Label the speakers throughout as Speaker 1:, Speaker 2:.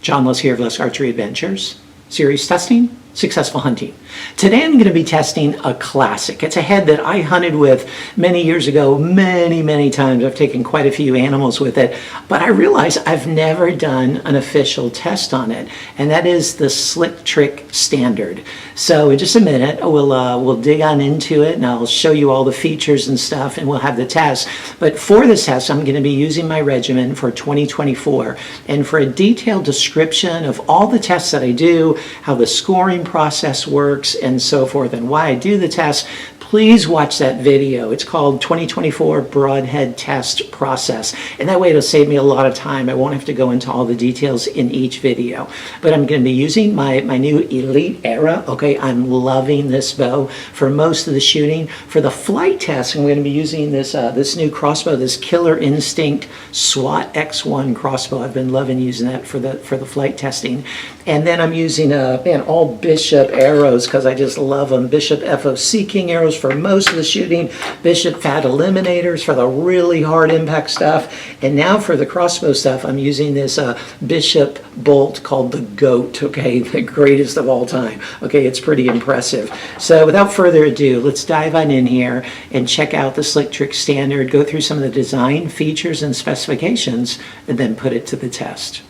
Speaker 1: John Less here of Less Archery Adventures. Series testing, successful hunting. Today I'm going to be testing a classic. It's a head that I hunted with many years ago, many times. I've taken quite a few animals with it, but I realize I've never done an official test on it, and that is the Slick Trick Standard. So in just a minute, we'll dig on into it, and I'll show you all the features and stuff, and we'll have the test. But for this test, I'm going to be using my regimen for 2024, and for a detailed description of all the tests that I do, how the scoring process works, and so forth, and why I do the test, please watch that video. It's called 2024 Broadhead Test Process, and that way it'll save me a lot of time. I won't have to go into all the details in each video, but I'm going to be using my new Elite Era. Okay, I'm loving this bow for most of the shooting. For the flight test, I'm going to be using this new crossbow, this Killer Instinct SWAT X1 crossbow. I've been loving using that for the flight testing. And then I'm using all Bishop arrows because I just love them. Bishop FOC King arrows for most of the shooting, Bishop Fat Eliminators for the really hard impact stuff, and now for the crossbow stuff, I'm using this Bishop bolt called the GOAT, okay, the greatest of all time. Okay, it's pretty impressive. So without further ado, let's dive on in here and check out the Slick Trick Standard, go through some of the design features and specifications, and then put it to the test.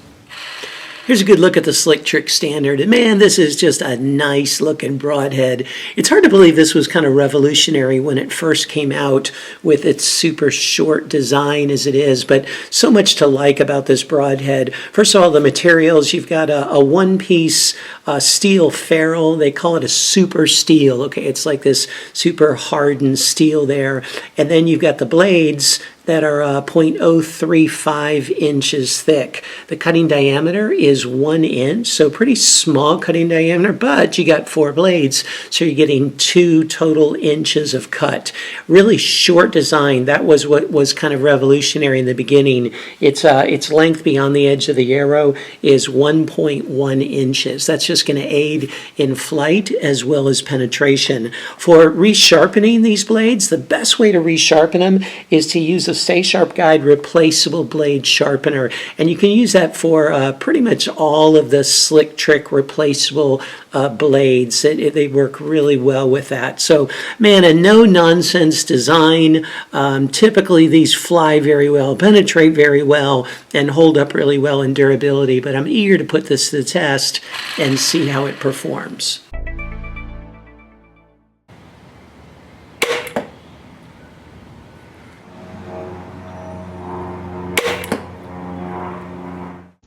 Speaker 1: Here's a good look at the Slick Trick Standard, and man, this is just a nice looking broadhead. It's hard to believe this was kind of revolutionary when it first came out with its super short design as it is, but so much to like about this broadhead. First of all, the materials, you've got a one-piece steel ferrule. They call it a super steel. Okay, it's like this super hardened steel there, and then you've got the blades that are 0.035 inches thick. The cutting diameter is 1 inch, so pretty small cutting diameter, but you got 4 blades, so you're getting 2 total inches of cut. Really short design. That was what was kind of revolutionary in the beginning. Its length beyond the edge of the arrow is 1.1 inches. That's just going to aid in flight as well as penetration. For resharpening these blades, the best way to resharpen them is to use a Stay Sharp Guide replaceable blade sharpener, and you can use that for pretty much all of the Slick Trick replaceable blades. They work really well with that. So man, a no-nonsense design. Typically these fly very well, penetrate very well, and hold up really well in durability, but I'm eager to put this to the test and see how it performs.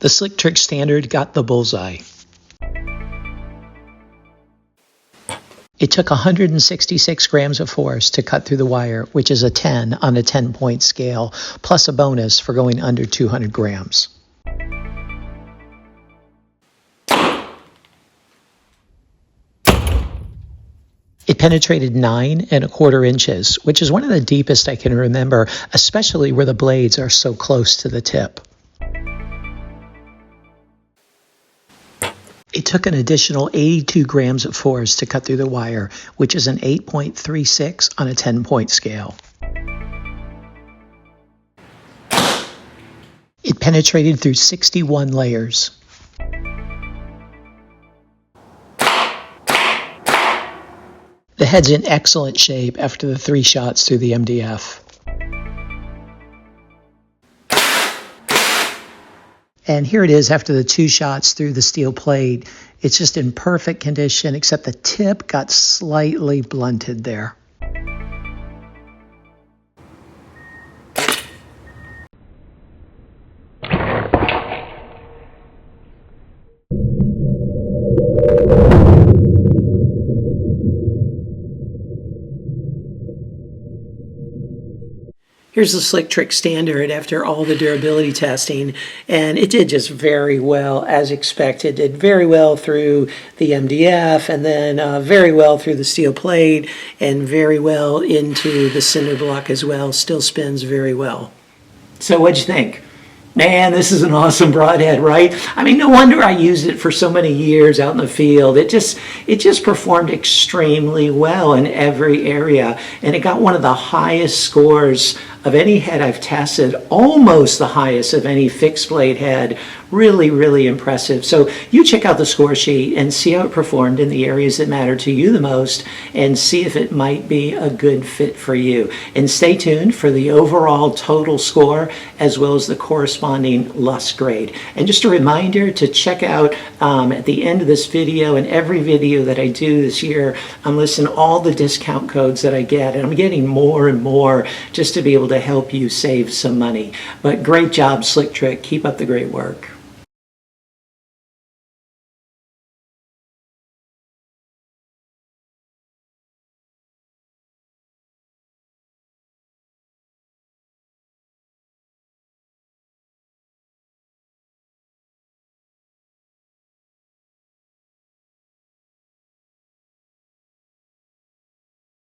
Speaker 1: The Slick Trick Standard got the bullseye. It took 166 grams of force to cut through the wire, which is a 10 on a 10-point scale, plus a bonus for going under 200 grams. It penetrated 9¼ inches, which is one of the deepest I can remember, especially where the blades are so close to the tip. It took an additional 82 grams of force to cut through the wire, which is an 8.36 on a 10-point scale. It penetrated through 61 layers. The head's in excellent shape after the 3 shots through the MDF. And here it is after the 2 shots through the steel plate. It's just in perfect condition, except the tip got slightly blunted there. Here's the Slick Trick Standard after all the durability testing, and it did just very well as expected. Did very well through the MDF, and then very well through the steel plate, and very well into the cinder block as well. Still spins very well. So what'd you think? Man, this is an awesome broadhead, right? I mean, no wonder I used it for so many years out in the field. It just performed extremely well in every area, and it got one of the highest scores of any head I've tested, almost the highest of any fixed blade head. Really, really impressive. So you check out the score sheet and see how it performed in the areas that matter to you the most, and see if it might be a good fit for you. And stay tuned for the overall total score as well as the corresponding lust grade. And just a reminder to check out at the end of this video and every video that I do this year, I'm listing all the discount codes that I get, and I'm getting more and more just to be able to help you save some money. But great job, Slick Trick. Keep up the great work.